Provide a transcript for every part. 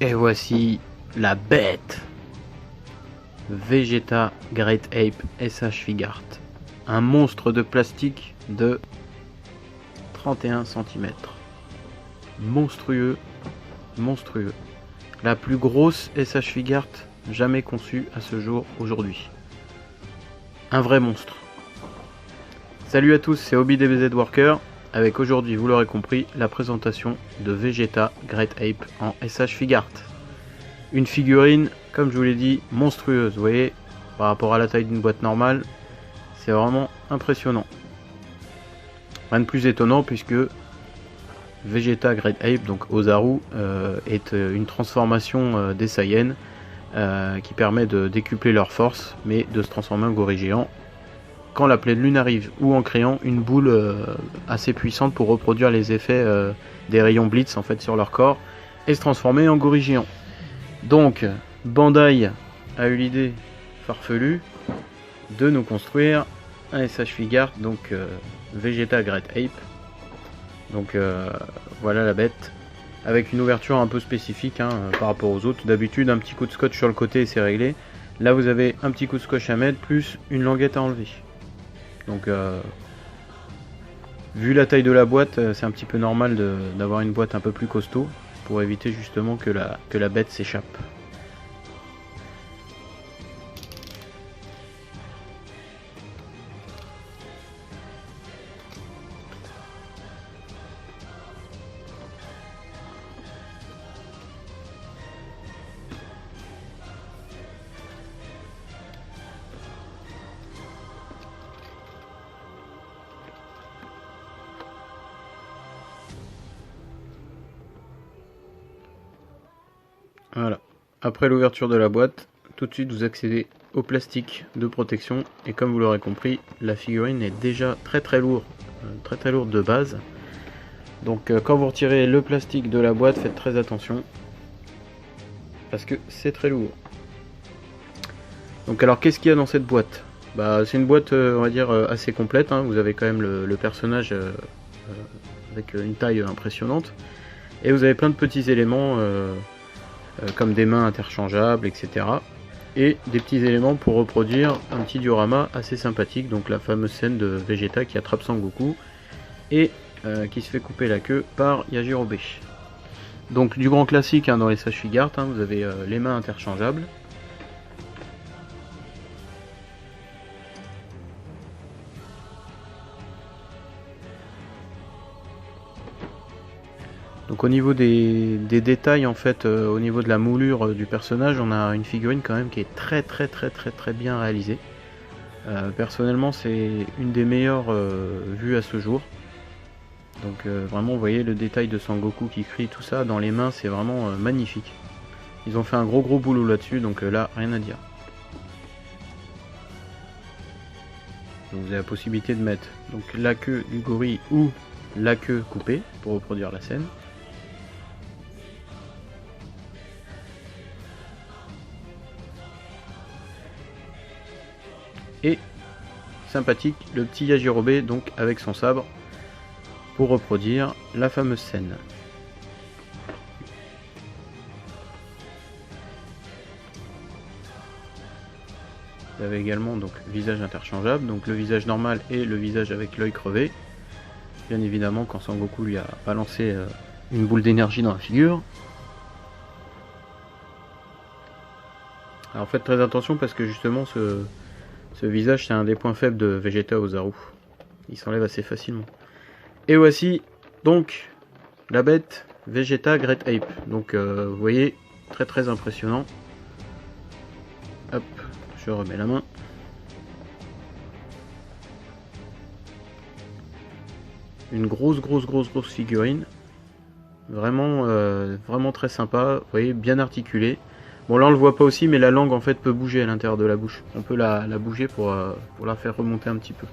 Et voici la bête Vegeta Great Ape SH Figart. Un monstre de plastique de 31 cm. Monstrueux, monstrueux. La plus grosse SH Figart jamais conçue à ce jour aujourd'hui. Un vrai monstre. Salut à tous, c'est ObiDBZ Worker, avec aujourd'hui, vous l'aurez compris, la présentation de Vegeta Great Ape en SH Figart. Une figurine, comme je vous l'ai dit, monstrueuse, vous voyez, par rapport à la taille d'une boîte normale, c'est vraiment impressionnant. Rien de plus étonnant puisque Vegeta Great Ape, donc Ozaru, est une transformation des Saiyans qui permet de décupler leur force, mais de se transformer en gorille géant quand la pleine lune arrive, ou en créant une boule assez puissante pour reproduire les effets des rayons Blitz en fait sur leur corps et se transformer en gorille géant. Donc Bandai a eu l'idée farfelue de nous construire un SH Figart, donc Vegeta Great Ape. Donc voilà la bête, avec une ouverture un peu spécifique par rapport aux autres. D'habitude un petit coup de scotch sur le côté et c'est réglé. Là vous avez un petit coup de scotch à mettre plus une languette à enlever. Donc vu la taille de la boîte, c'est un petit peu normal d'avoir une boîte un peu plus costaud pour éviter justement que la bête s'échappe. Voilà. Après l'ouverture de la boîte, tout de suite vous accédez au plastique de protection et comme vous l'aurez compris, la figurine est déjà très lourde de base. Donc quand vous retirez le plastique de la boîte, faites très attention parce que c'est très lourd. Donc alors qu'est-ce qu'il y a dans cette boîte? C'est une boîte on va dire assez complète, vous avez quand même le personnage avec une taille impressionnante et vous avez plein de petits éléments comme des mains interchangeables, etc. Et des petits éléments pour reproduire un petit diorama assez sympathique, donc la fameuse scène de Vegeta qui attrape Sangoku et qui se fait couper la queue par Yajirobe. Donc du grand classique dans les SH Figart, vous avez les mains interchangeables. Donc au niveau des détails en fait, au niveau de la moulure du personnage, on a une figurine quand même qui est très bien réalisée. Personnellement c'est une des meilleures vues à ce jour. Donc vraiment vous voyez le détail de Sangoku qui crie, tout ça dans les mains, c'est vraiment magnifique. Ils ont fait un gros boulot là-dessus, donc là rien à dire. Donc, vous avez la possibilité de mettre donc la queue du gorille ou la queue coupée pour reproduire la scène. Et sympathique le petit Yajirobe donc avec son sabre pour reproduire la fameuse scène. Vous avez également donc visage interchangeable, donc le visage normal et le visage avec l'œil crevé. Bien évidemment quand Sangoku lui a balancé une boule d'énergie dans la figure. Alors faites très attention parce que justement ce visage c'est un des points faibles de Vegeta Ozaru. Il s'enlève assez facilement. Et voici donc la bête Vegeta Great Ape. Donc vous voyez, très impressionnant. Hop, je remets la main. Une grosse figurine. Vraiment très sympa. Vous voyez, bien articulée. Bon là on le voit pas aussi, mais la langue en fait peut bouger à l'intérieur de la bouche. On peut la bouger pour la faire remonter un petit peu.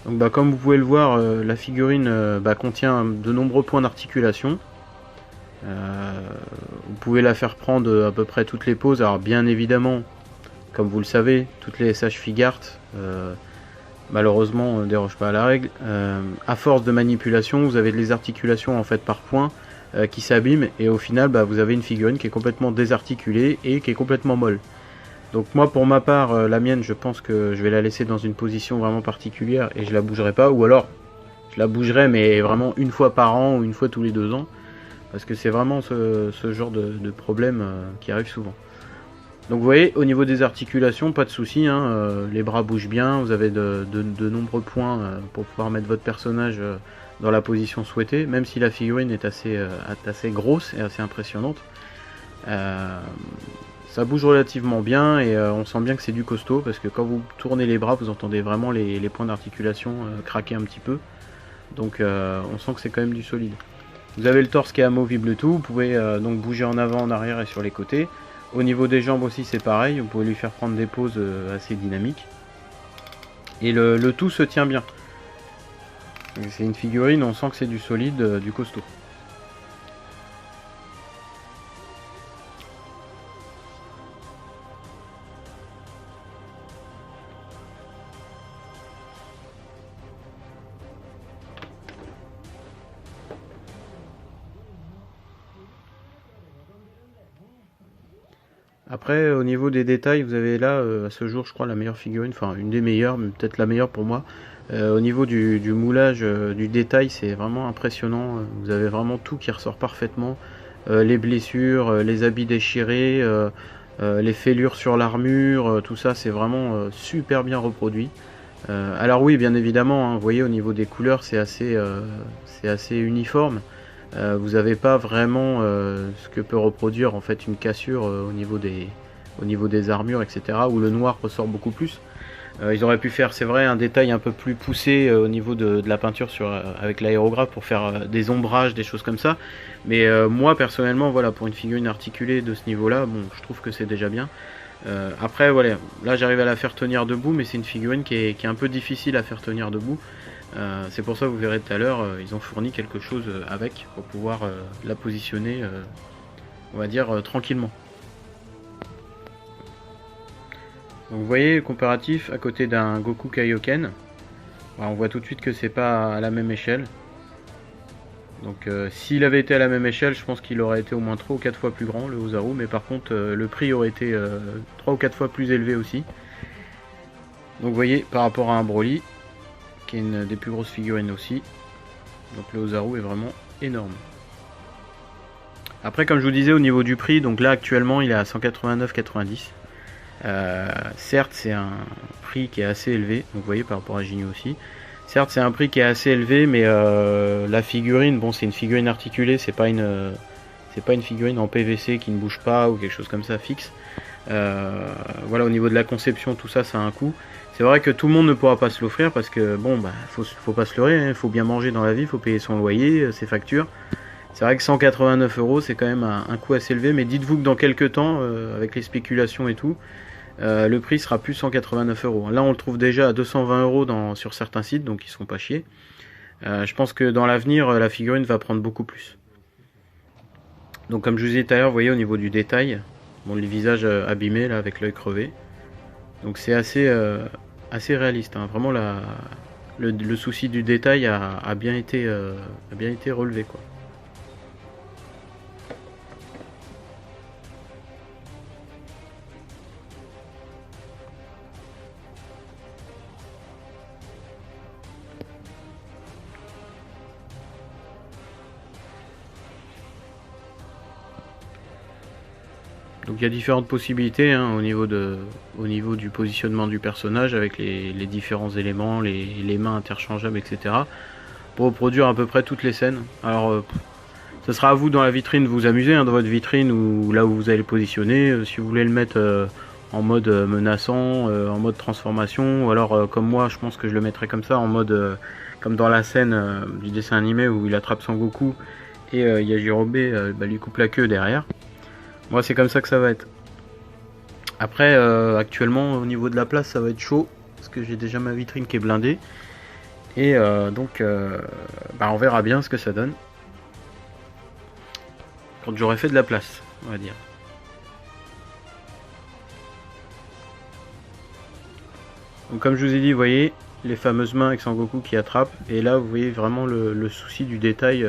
Donc bah, comme vous pouvez le voir, la figurine contient de nombreux points d'articulation. Vous pouvez la faire prendre à peu près toutes les poses. Alors bien évidemment, comme vous le savez, toutes les SH Figart malheureusement ne dérogent pas à la règle. À force de manipulation, vous avez les articulations en fait par points qui s'abîment, et au final vous avez une figurine qui est complètement désarticulée et qui est complètement molle. Donc moi pour ma part, la mienne, je pense que je vais la laisser dans une position vraiment particulière et je la bougerai pas, ou alors je la bougerai mais vraiment une fois par an ou une fois tous les 2 ans, parce que c'est vraiment ce genre de problème qui arrive souvent. Donc vous voyez, au niveau des articulations, pas de souci, hein, les bras bougent bien, vous avez de nombreux points pour pouvoir mettre votre personnage dans la position souhaitée, même si la figurine est assez grosse et assez impressionnante. Ça bouge relativement bien et on sent bien que c'est du costaud, parce que quand vous tournez les bras, vous entendez vraiment les points d'articulation craquer un petit peu. Donc on sent que c'est quand même du solide. Vous avez le torse qui est amovible tout, vous pouvez donc bouger en avant, en arrière et sur les côtés. Au niveau des jambes aussi c'est pareil, vous pouvez lui faire prendre des poses assez dynamiques. Et le tout se tient bien. C'est une figurine, on sent que c'est du solide, du costaud. Après, au niveau des détails, vous avez là, à ce jour, je crois, la meilleure figurine, enfin une des meilleures, mais peut-être la meilleure pour moi. Au niveau du moulage, du détail, c'est vraiment impressionnant. Vous avez vraiment tout qui ressort parfaitement. Les blessures, les habits déchirés, les fêlures sur l'armure, tout ça, c'est vraiment super bien reproduit. Alors oui, bien évidemment, hein, vous voyez, au niveau des couleurs, c'est assez uniforme. Vous n'avez pas vraiment ce que peut reproduire en fait une cassure au niveau des armures, etc., où le noir ressort beaucoup plus. Ils auraient pu faire, c'est vrai, un détail un peu plus poussé au niveau de la peinture avec l'aérographe pour faire des ombrages, des choses comme ça. Mais moi personnellement, voilà, pour une figurine articulée de ce niveau-là, bon, je trouve que c'est déjà bien. Après, voilà, là j'arrive à la faire tenir debout, mais c'est une figurine qui est un peu difficile à faire tenir debout. C'est pour ça que vous verrez tout à l'heure, ils ont fourni quelque chose avec pour pouvoir la positionner, on va dire, tranquillement. Donc vous voyez, comparatif à côté d'un Goku Kaioken, on voit tout de suite que c'est pas à la même échelle. Donc s'il avait été à la même échelle, je pense qu'il aurait été au moins 3 ou 4 fois plus grand, le Ozaru, mais par contre le prix aurait été 3 ou 4 fois plus élevé aussi. Donc vous voyez, par rapport à un Broly, qui est une des plus grosses figurines aussi, donc le Ozaru est vraiment énorme. Après, comme je vous disais, au niveau du prix, donc là actuellement il est à 189,90. Certes, c'est un prix qui est assez élevé, donc vous voyez par rapport à Ginyu aussi. Certes, c'est un prix qui est assez élevé, mais la figurine, bon, c'est une figurine articulée, c'est pas une figurine en PVC qui ne bouge pas ou quelque chose comme ça fixe. Voilà, au niveau de la conception, tout ça, ça a un coût. C'est vrai que tout le monde ne pourra pas se l'offrir parce que bon, faut pas se leurrer, hein, faut bien manger dans la vie, faut payer son loyer, ses factures. C'est vrai que 189 €, c'est quand même un coût assez élevé, mais dites-vous que dans quelques temps, avec les spéculations et tout, le prix sera plus 189 €. Là, on le trouve déjà à 220 € sur certains sites, donc ils ne sont pas chiés. Je pense que dans l'avenir, la figurine va prendre beaucoup plus. Donc comme je vous disais tout à l'heure, vous voyez au niveau du détail, bon, le visage abîmé là avec l'œil crevé. Donc c'est assez réaliste, hein. Vraiment le souci du détail a bien été relevé, quoi. Donc il y a différentes possibilités, hein, au niveau du positionnement du personnage avec les différents éléments, les mains interchangeables, etc. pour reproduire à peu près toutes les scènes. Alors ce sera à vous dans la vitrine de vous amuser, hein, dans votre vitrine ou là où vous allez le positionner. Si vous voulez le mettre en mode menaçant, en mode transformation, ou alors comme moi je pense que je le mettrai comme ça, en mode comme dans la scène du dessin animé où il attrape Son Goku et Yajirobe lui coupe la queue derrière. Moi c'est comme ça que ça va être. Après actuellement au niveau de la place ça va être chaud parce que j'ai déjà ma vitrine qui est blindée Et donc on verra bien ce que ça donne quand j'aurai fait de la place, on va dire. Donc comme je vous ai dit, vous voyez les fameuses mains avec Sangoku qui attrape, et là vous voyez vraiment le souci du détail.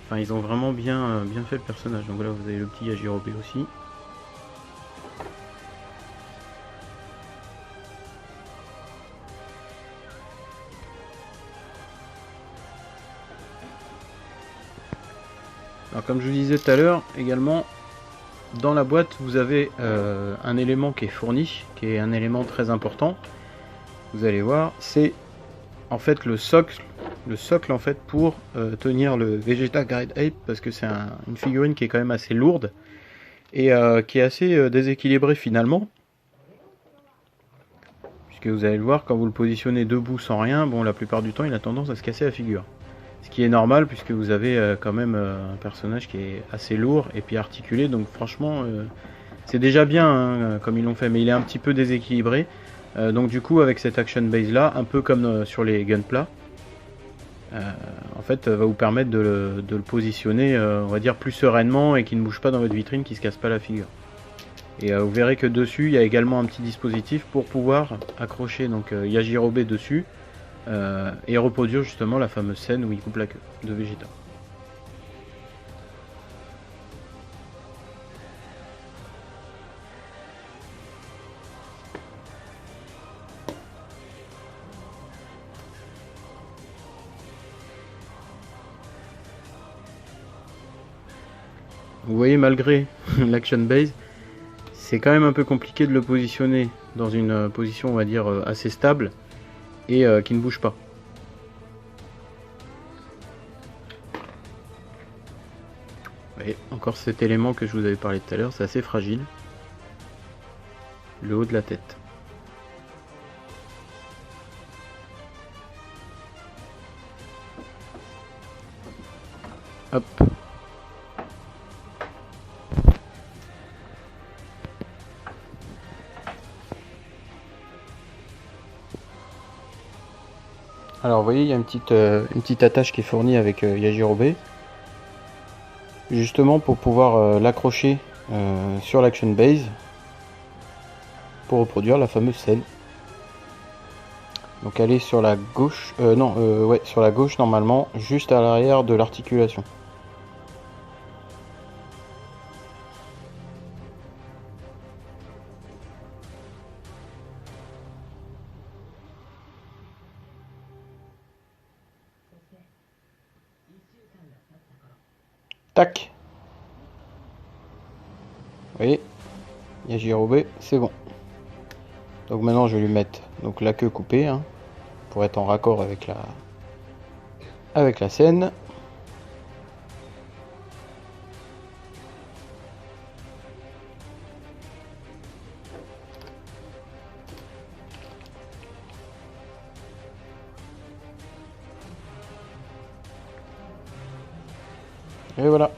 Enfin, ils ont vraiment bien fait le personnage. Donc là vous avez le petit Yajirobe aussi. Alors comme je vous disais tout à l'heure, également dans la boîte vous avez un élément qui est fourni, qui est un élément très important. Vous allez voir, c'est en fait le socle en fait pour tenir le Vegeta Great Ape, parce que c'est une figurine qui est quand même assez lourde et qui est assez déséquilibrée finalement. Puisque vous allez le voir, quand vous le positionnez debout sans rien, bon, la plupart du temps il a tendance à se casser la figure. Ce qui est normal puisque vous avez quand même un personnage qui est assez lourd et puis articulé, donc franchement c'est déjà bien hein, comme ils l'ont fait, mais il est un petit peu déséquilibré. Donc du coup avec cette action base là, un peu comme sur les Gunpla, en fait va vous permettre de le positionner on va dire plus sereinement et qu'il ne bouge pas dans votre vitrine, qui se casse pas la figure. Et vous verrez que dessus il y a également un petit dispositif pour pouvoir accrocher donc Yajirobe dessus et reproduire justement la fameuse scène où il coupe la queue de Vegeta. Vous voyez, malgré l'action base, c'est quand même un peu compliqué de le positionner dans une position on va dire assez stable et qui ne bouge pas. Et encore cet élément que je vous avais parlé tout à l'heure, c'est assez fragile. Le haut de la tête. Hop. Alors vous voyez, il y a une petite attache qui est fournie avec Yajirobe, justement pour pouvoir l'accrocher sur l'action base pour reproduire la fameuse scène. Donc elle est sur la gauche, ouais, sur la gauche normalement, juste à l'arrière de l'articulation. Tac. Vous voyez, Yajirobe, c'est bon. Donc maintenant je vais lui mettre donc la queue coupée hein, pour être en raccord avec la scène. Et voilà.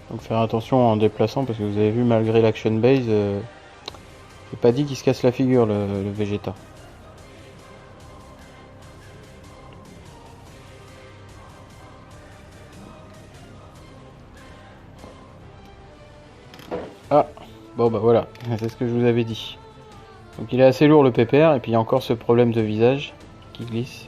Donc faire attention en déplaçant, parce que vous avez vu, malgré l'action base, j'ai pas dit qu'il se casse la figure le Vegeta. Ah, bon bah voilà, c'est ce que je vous avais dit. Donc il est assez lourd le pépère, et puis il y a encore ce problème de visage qui glisse.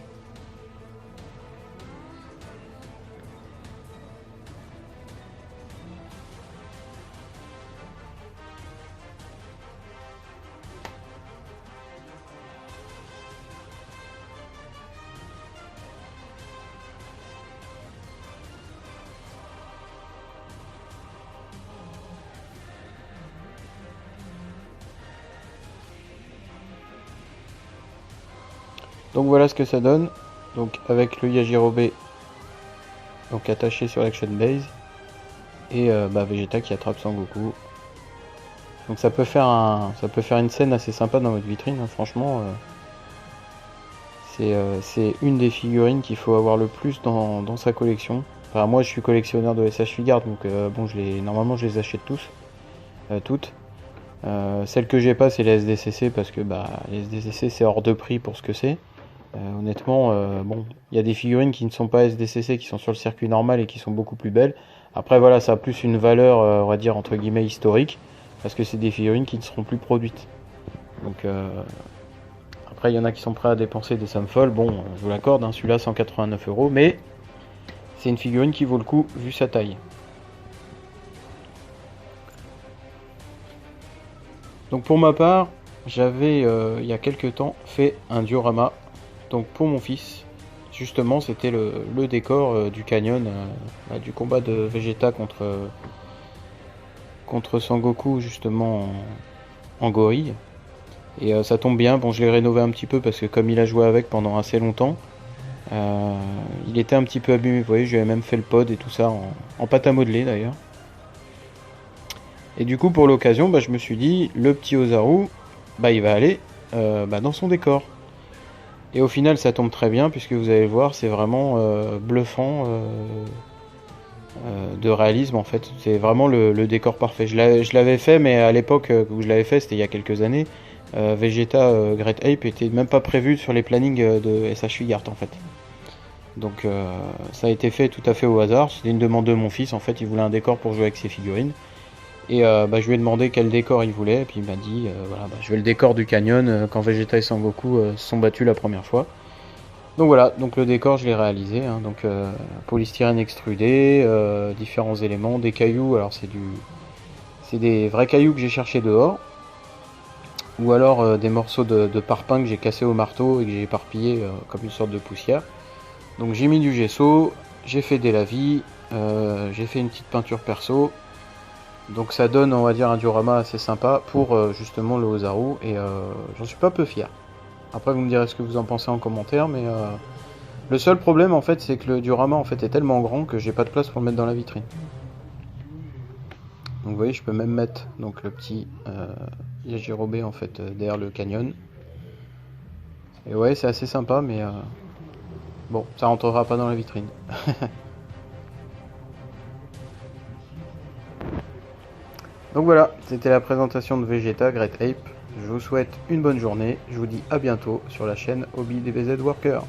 Donc voilà ce que ça donne, donc avec le Yajirobe donc attaché sur l'action base et Vegeta qui attrape Sangoku. Donc ça peut faire une scène assez sympa dans votre vitrine hein, franchement. C'est une des figurines qu'il faut avoir le plus dans sa collection. Enfin, moi, je suis collectionneur de SH Figuarts, donc bon, normalement, je les achète tous, toutes. Celles que j'ai pas, c'est les SDCC parce que bah, les SDCC c'est hors de prix pour ce que c'est. Honnêtement, bon, il y a des figurines qui ne sont pas SDCC, qui sont sur le circuit normal et qui sont beaucoup plus belles. Après, voilà, ça a plus une valeur, on va dire entre guillemets historique, parce que c'est des figurines qui ne seront plus produites. Donc après, il y en a qui sont prêts à dépenser des sommes folles. Bon, je vous l'accorde, hein, celui-là 189 €, mais c'est une figurine qui vaut le coup vu sa taille. Donc pour ma part, j'avais il y a quelques temps fait un diorama donc pour mon fils. Justement, c'était le décor du canyon, du combat de Vegeta contre Sangoku justement en gorille. Et ça tombe bien, bon je l'ai rénové un petit peu parce que comme il a joué avec pendant assez longtemps, il était un petit peu abîmé. Vous voyez, je lui ai même fait le pod et tout ça en pâte à modeler d'ailleurs. Et du coup, pour l'occasion, bah, je me suis dit, le petit Ozaru, bah, il va aller dans son décor. Et au final, ça tombe très bien, puisque vous allez le voir, c'est vraiment bluffant de réalisme, en fait. C'est vraiment le décor parfait. Je l'avais fait, mais à l'époque où je l'avais fait, c'était il y a quelques années, Vegeta Great Ape était même pas prévu sur les plannings de SH Figuarts, en fait. Donc ça a été fait tout à fait au hasard. C'était une demande de mon fils, en fait, il voulait un décor pour jouer avec ses figurines. Et je lui ai demandé quel décor il voulait, et puis il m'a dit voilà, je veux le décor du canyon quand Vegeta et Sangoku se sont battus la première fois. Donc voilà, donc le décor je l'ai réalisé, hein, donc polystyrène extrudé, différents éléments, des cailloux, alors c'est des vrais cailloux que j'ai cherché dehors, ou alors des morceaux de parpaing que j'ai cassé au marteau et que j'ai éparpillé comme une sorte de poussière. Donc j'ai mis du gesso, j'ai fait des lavis, j'ai fait une petite peinture perso. Donc ça donne, on va dire, un diorama assez sympa pour justement le Ozaru, et j'en suis pas peu fier. Après vous me direz ce que vous en pensez en commentaire, mais le seul problème en fait c'est que le diorama en fait est tellement grand que j'ai pas de place pour le mettre dans la vitrine. Donc vous voyez, je peux même mettre donc le petit Yajirobe en fait derrière le canyon. Et ouais, c'est assez sympa, mais bon, ça rentrera pas dans la vitrine. Donc voilà, c'était la présentation de Vegeta Great Ape. Je vous souhaite une bonne journée. Je vous dis à bientôt sur la chaîne Hobby DBZ Worker.